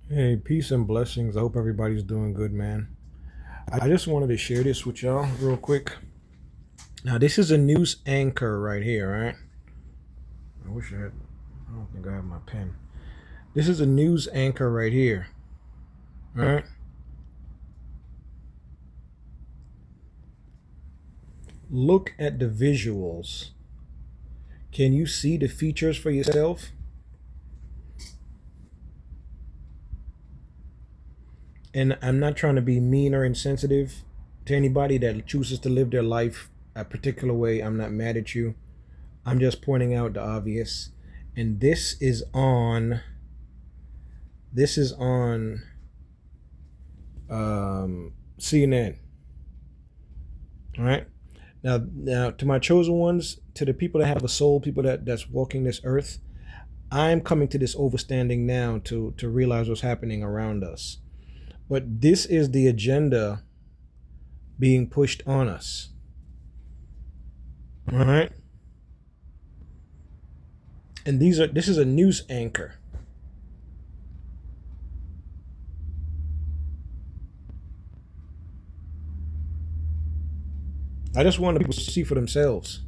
Hey, peace and blessings. I hope everybody's doing good, man. I just wanted to share this with y'all real quick. Now, this is a news anchor right here, right? I wish I had, I don't think I have my pen. This is a news anchor right here, right? Look at the visuals. Can you see the features for yourself? And I'm not trying to be mean or insensitive to anybody that chooses to live their life a particular way. I'm not mad at you. I'm just pointing out the obvious. And this is on CNN. All right. Now, to my chosen ones, to the people that have a soul, people that's walking this earth, I'm coming to this overstanding now to realize what's happening around us. But this is the agenda being pushed on us. All right. And this is a news anchor. I just want people to see for themselves.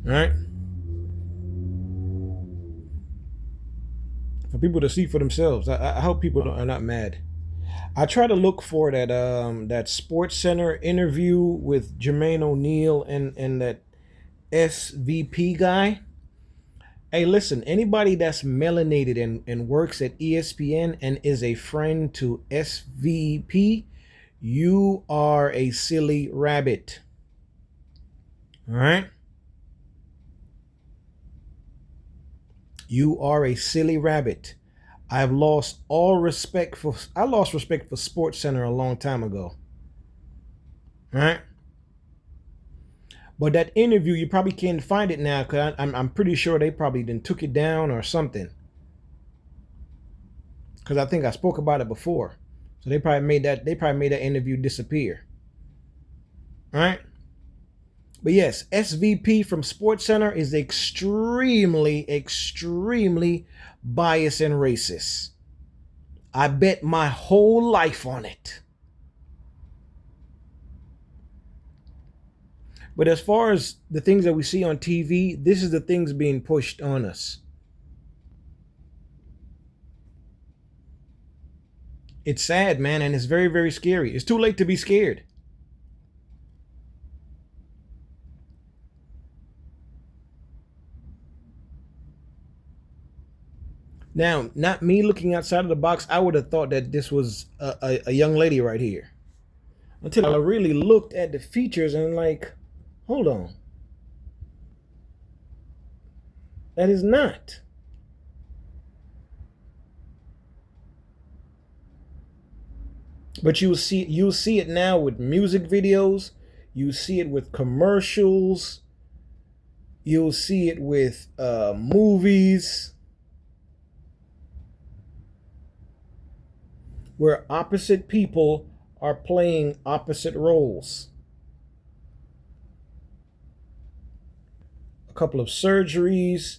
All right. For people to see for themselves. I hope people are not mad. I try to look for that Sports Center interview with Jermaine O'Neal and that SVP guy. Hey, listen, anybody that's melanated and works at ESPN and is a friend to SVP, you are a silly rabbit. All right? You are a silly rabbit. I lost respect for Sports Center a long time ago. All right? But that interview, you probably can't find it now because I'm pretty sure they probably then took it down or something. Because I think I spoke about it before, so they probably made that interview disappear. All right. But yes, SVP from Sports Center is extremely biased and racist. I bet my whole life on it. But as far as the things that we see on TV, this is the things being pushed on us. It's sad, man, and it's very, very scary. It's too late to be scared. Now, not me looking outside of the box, I would have thought that this was a young lady right here. Until I really looked at the features and like, hold on. That is not. But you'll see it now with music videos, you see it with commercials, you'll see it with movies where opposite people are playing opposite roles. A couple of surgeries,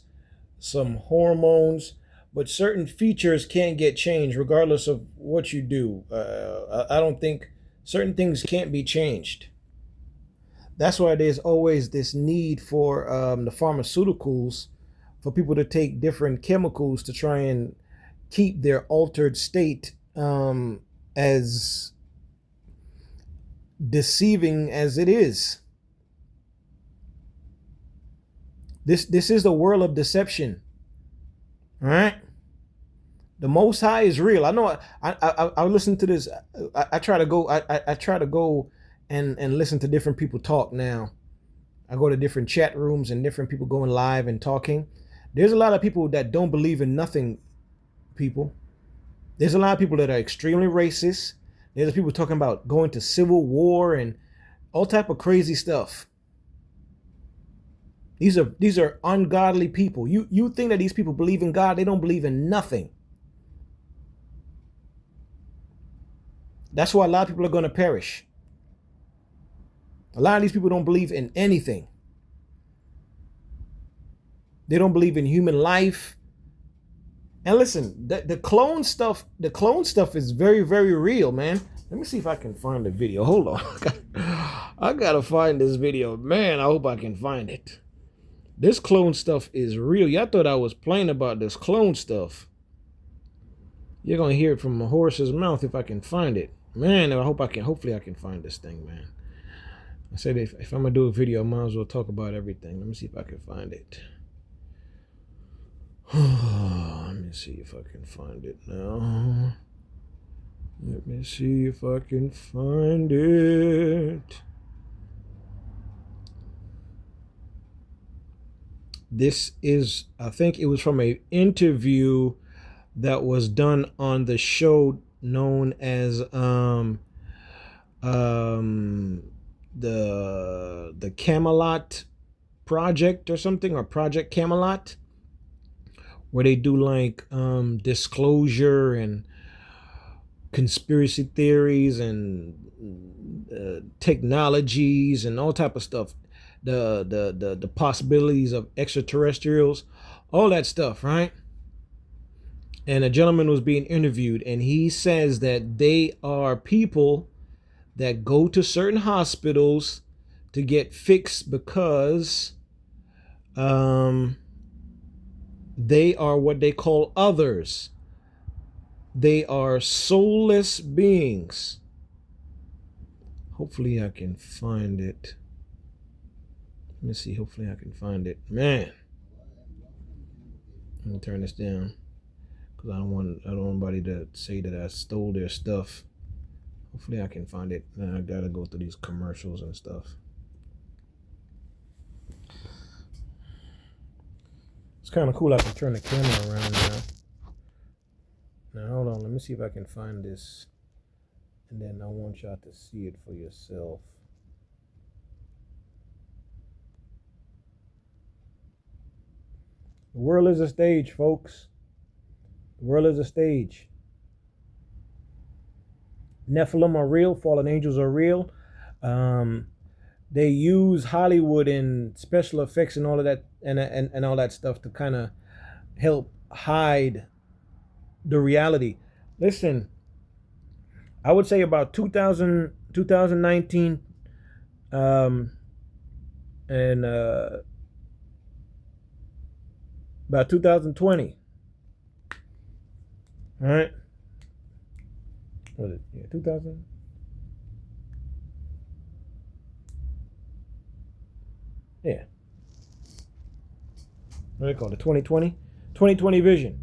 some hormones, but certain features can't get changed regardless of what you do. I don't think certain things can't be changed. That's why there's always this need for the pharmaceuticals for people to take different chemicals to try and keep their altered state as deceiving as it is. This is the world of deception. All right. The Most High is real. I know. I listen to this. I try to go. I try to go and listen to different people talk now. I go to different chat rooms and different people going live and talking. There's a lot of people that don't believe in nothing. People. There's a lot of people that are extremely racist. There's people talking about going to civil war and all type of crazy stuff. These are ungodly people. You think that these people believe in God? They don't believe in nothing. That's why a lot of people are going to perish. A lot of these people don't believe in anything. They don't believe in human life. And listen, the clone stuff is very, very real, man. Let me see if I can find the video. Hold on. I gotta find this video. Man, I hope I can find it. This clone stuff is real. Y'all thought I was playing about this clone stuff. You're gonna hear it from a horse's mouth if I can find it. Man, I hope I can. Hopefully I can find this thing, man. I said if I'm gonna do a video, I might as well talk about everything. Let me see if I can find it. Let me see if I can find it now. Let me see if I can find it. This is, I think it was from an interview that was done on the show known as the Camelot Project or something, or Project Camelot, where they do like disclosure and conspiracy theories and technologies and all type of stuff, the possibilities of extraterrestrials, all that stuff, right? And a gentleman was being interviewed, and he says that they are people that go to certain hospitals to get fixed because they are what they call others. They are soulless beings. Hopefully I can find it. Let me see. Hopefully I can find it. Man. Let me turn this down, because I don't want anybody to say that I stole their stuff. Hopefully I can find it. Now I gotta go through these commercials and stuff. It's kind of cool. I can turn the camera around now. Now hold on, let me see if I can find this, and then I want y'all to see it for yourself. The world is a stage, folks. The world is a stage. Nephilim are real, fallen angels are real. They use Hollywood and special effects and all of that and all that stuff to kind of help hide the reality. Listen, I would say about 2019 and about 2020. All right. What is it? Yeah, 2000. Yeah. What do they call it? 2020 vision.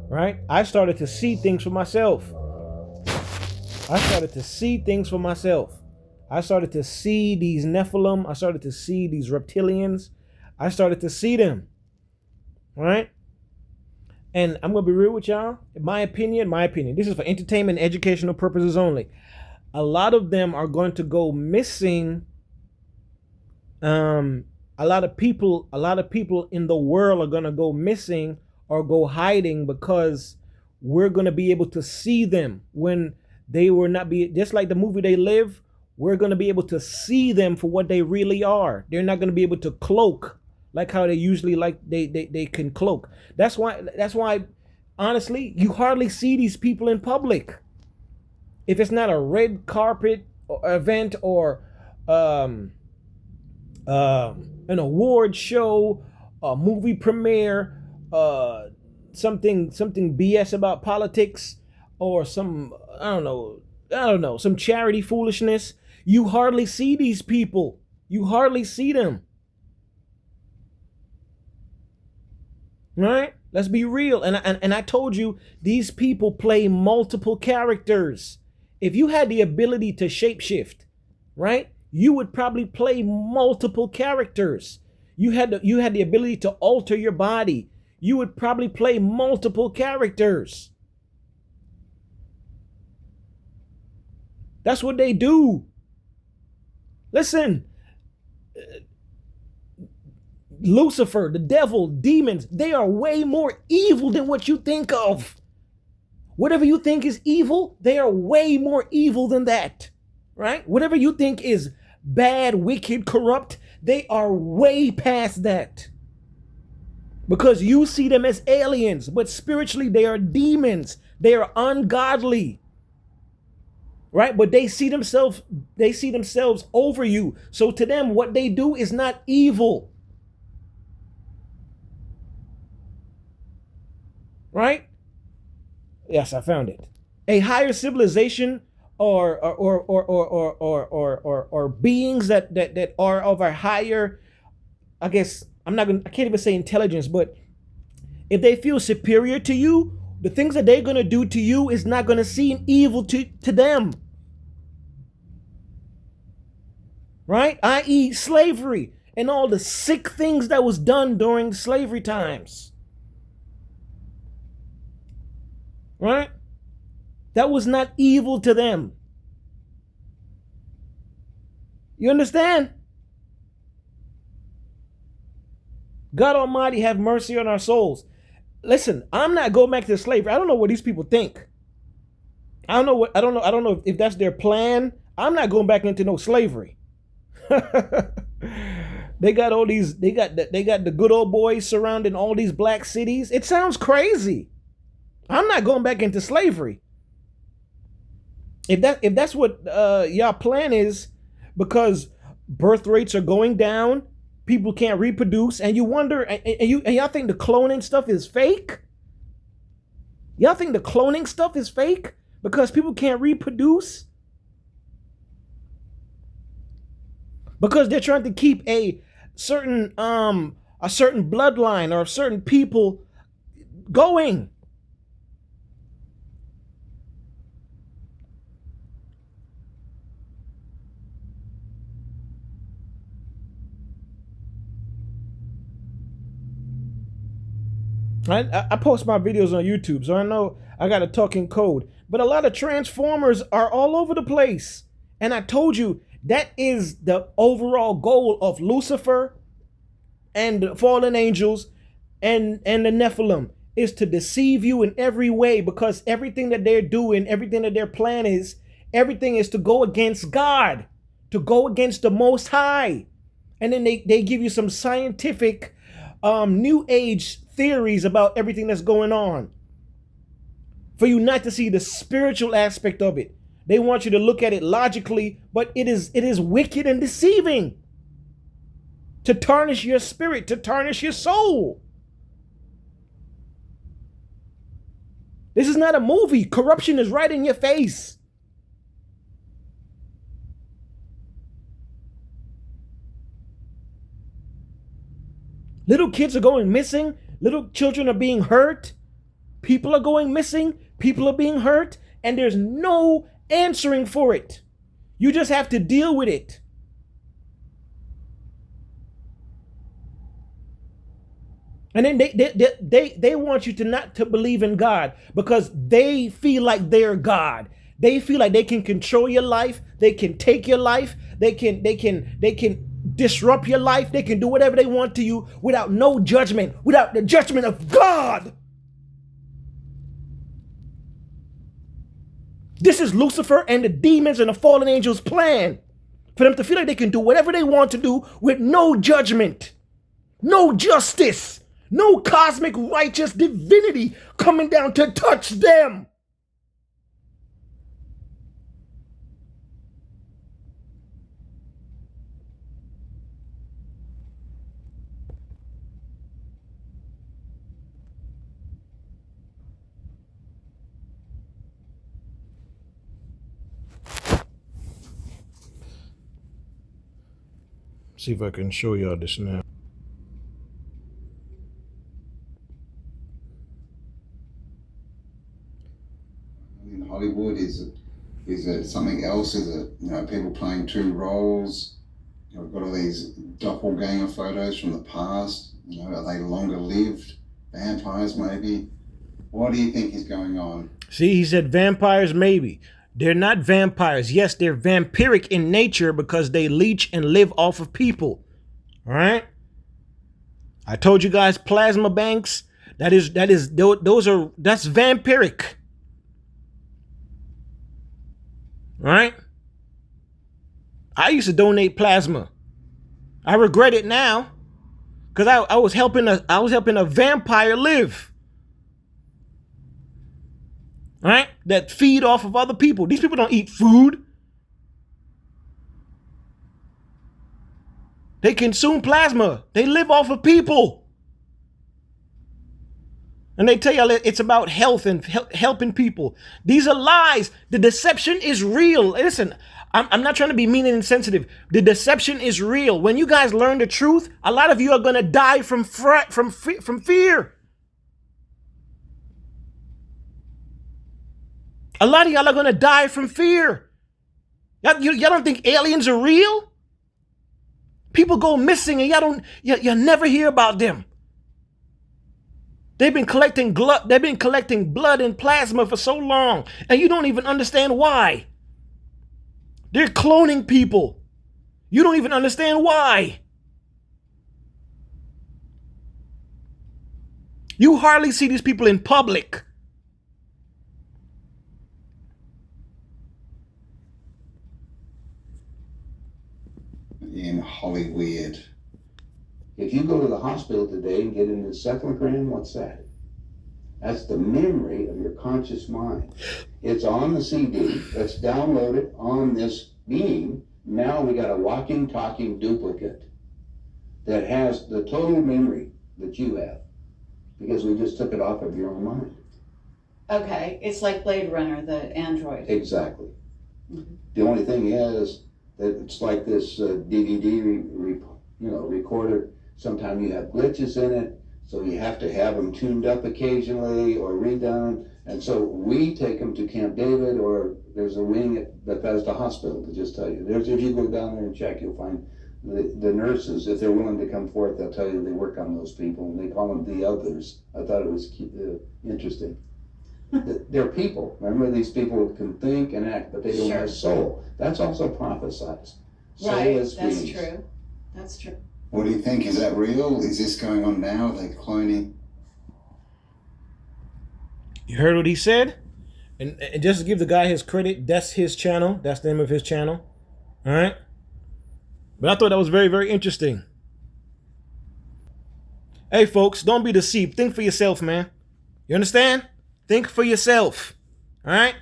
Right? I started to see things for myself. I started to see things for myself. I started to see these Nephilim. I started to see these reptilians. I started to see them. Right? And I'm going to be real with y'all. In my opinion, this is for entertainment and educational purposes only. A lot of them are going to go missing. A lot of people in the world are going to go missing or go hiding because we're going to be able to see them when they were not be, just like the movie They Live. We're going to be able to see them for what they really are. They're not going to be able to cloak like how they usually they can cloak. That's why honestly, you hardly see these people in public. If it's not a red carpet event or an award show, a movie premiere, something BS about politics, or some I don't know, some charity foolishness, you hardly see these people. You hardly see them. All right? Let's be real. And I told you, these people play multiple characters. If you had the ability to shapeshift, right, you would probably play multiple characters. You had the ability to alter your body. You would probably play multiple characters. That's what they do. Listen, Lucifer, the devil, demons, they are way more evil than what you think of. Whatever you think is evil, they are way more evil than that, right? Whatever you think is bad, wicked, corrupt, they are way past that. because you see them as aliens, but spiritually they are demons. They are ungodly, right? But they see themselves over you. So to them, what they do is not evil, right? Yes, I found it. A higher civilization or beings that are of a higher, I guess I can't even say intelligence, but if they feel superior to you, the things that they're gonna do to you is not gonna seem evil to them. Right? I.e., slavery and all the sick things that was done during slavery times. Right? That was not evil to them. You understand? God Almighty have mercy on our souls. Listen, I'm not going back to slavery. I don't know what these people think. I don't know if that's their plan. I'm not going back into no slavery. They got all these they got the good old boys surrounding all these black cities. It sounds crazy. I'm not going back into slavery. If that's what y'all plan is, because birth rates are going down, people can't reproduce, and you wonder, and y'all think the cloning stuff is fake? Y'all think the cloning stuff is fake because people can't reproduce? Because they're trying to keep a certain bloodline or certain people going. I post my videos on YouTube, so I know I got a talking code. But a lot of transformers are all over the place. And I told you, that is the overall goal of Lucifer and the fallen angels and the Nephilim, is to deceive you in every way, because everything that they're doing, everything that their plan is, everything is to go against God, to go against the Most High. And then they give you some scientific new age theories about everything that's going on, for you not to see the spiritual aspect of it. They want you to look at it logically, but it is wicked and deceiving, to tarnish your spirit, to tarnish your soul. This is not a movie. Corruption is right in your face. Little kids are going missing. Little children are being hurt. People are going missing. People are being hurt. And there's no answering for it. You just have to deal with it. And then they want you to not to believe in God, because they feel like they're God. They feel like they can control your life. They can take your life. They can disrupt your life. They can do whatever they want to you without no judgment, without the judgment of God. This is Lucifer and the demons and the fallen angels' plan, for them to feel like they can do whatever they want to do with no judgment, no justice, no cosmic righteous divinity coming down to touch them. See if I can show y'all this now. In Hollywood, is it something else? Is it, people playing two roles? We've got all these doppelganger photos from the past. Are they longer lived? Vampires, maybe? What do you think is going on? See, he said vampires, maybe. They're not vampires. Yes, they're vampiric in nature because they leech and live off of people. All right? I told you guys, plasma banks, that's vampiric. All right? I used to donate plasma. I regret it now, because I was helping a vampire live. Right? That feed off of other people. These people don't eat food. They consume plasma. They live off of people. And they tell you it's about health and helping people. These are lies. The deception is real. Listen, I'm not trying to be mean and insensitive. The deception is real. When you guys learn the truth, a lot of you are going to die from fear. A lot of y'all are going to die from fear. Y'all don't think aliens are real? People go missing and you never hear about them. They've been collecting blood and plasma for so long, and you don't even understand why. They're cloning people. You don't even understand why. You hardly see these people in public. In Hollywood. If you go to the hospital today and get an encephalogram, what's that? That's the memory of your conscious mind. It's on the CD. Let's download it on this beam. Now we got a walking, talking duplicate that has the total memory that you have, because we just took it off of your own mind. Okay, it's like Blade Runner, the android. Exactly. Mm-hmm. The only thing is that it's like this DVD recorder. Sometimes you have glitches in it, so you have to have them tuned up occasionally or redone. And so we take them to Camp David, or there's a wing at Bethesda Hospital to just tell you. If you go down there and check, you'll find the nurses, if they're willing to come forth, they'll tell you they work on those people, and they call them the others. I thought it was interesting. They're people. Remember, these people can think and act, but they don't have soul. That's also prophesized. Right, that's true. That's true. What do you think? Is that real? Is this going on now? Are they cloning? You heard what he said? And just to give the guy his credit, that's his channel. That's the name of his channel. All right? But I thought that was very, very interesting. Hey, folks, don't be deceived. Think for yourself, man. You understand? Think for yourself. All right?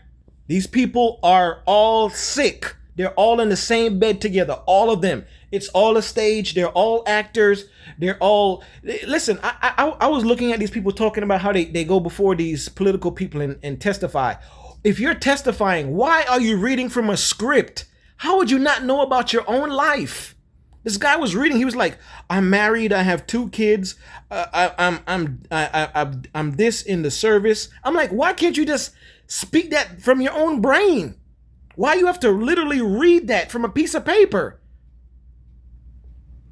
These people are all sick. They're all in the same bed together. All of them. It's all a stage. They're all actors. They're all... Listen, I was looking at these people talking about how they go before these political people and testify. If you're testifying, why are you reading from a script? How would you not know about your own life? This guy was reading. He was like, "I'm married. I have 2 kids. I'm this in the service." I'm like, why can't you just speak that from your own brain? Why you have to literally read that from a piece of paper?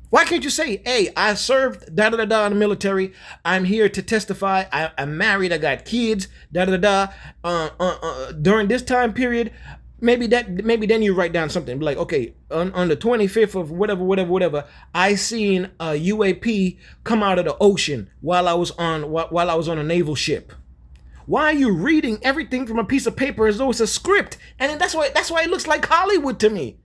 Why can't you say, "Hey, I served da da da da in the military. I'm here to testify. I'm married. I got kids. Da da da da. During this time period." Maybe then you write down something. Be like, okay, on the 25th of whatever, I seen a UAP come out of the ocean while I was on a naval ship. Why are you reading everything from a piece of paper as though it's a script? And that's why it looks like Hollywood to me.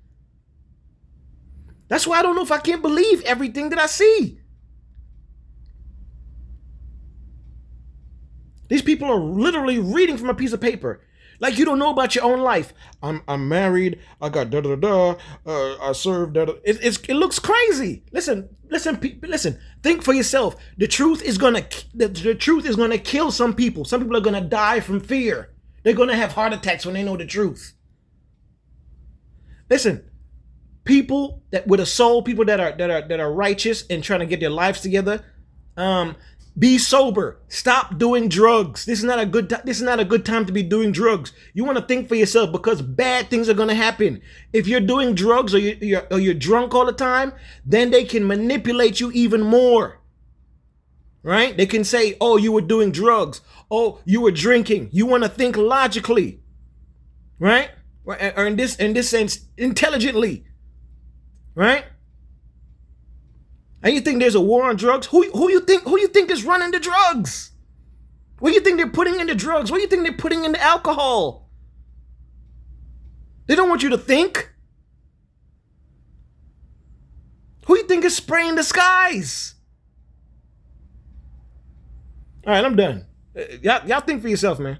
That's why I don't know if I can't believe everything that I see. These people are literally reading from a piece of paper. Like you don't know about your own life. I'm married. I got da da da. I served da da. It looks crazy. Listen. Think for yourself. The truth is gonna kill some people. Some people are gonna die from fear. They're gonna have heart attacks when they know the truth. Listen, people that with a soul, people that are righteous and trying to get their lives together. Be sober. Stop doing drugs. This is not a good time to be doing drugs. You want to think for yourself, because bad things are going to happen. If you're doing drugs or you're drunk all the time, then they can manipulate you even more. Right? They can say, "Oh, you were doing drugs. Oh, you were drinking." You want to think logically. Right? Or in this sense, intelligently. Right? And you think there's a war on drugs? Who you think is running the drugs? What do you think they're putting in the drugs? What do you think they're putting in the alcohol? They don't want you to think. Who you think is spraying the skies? All right, I'm done. Y'all think for yourself, man.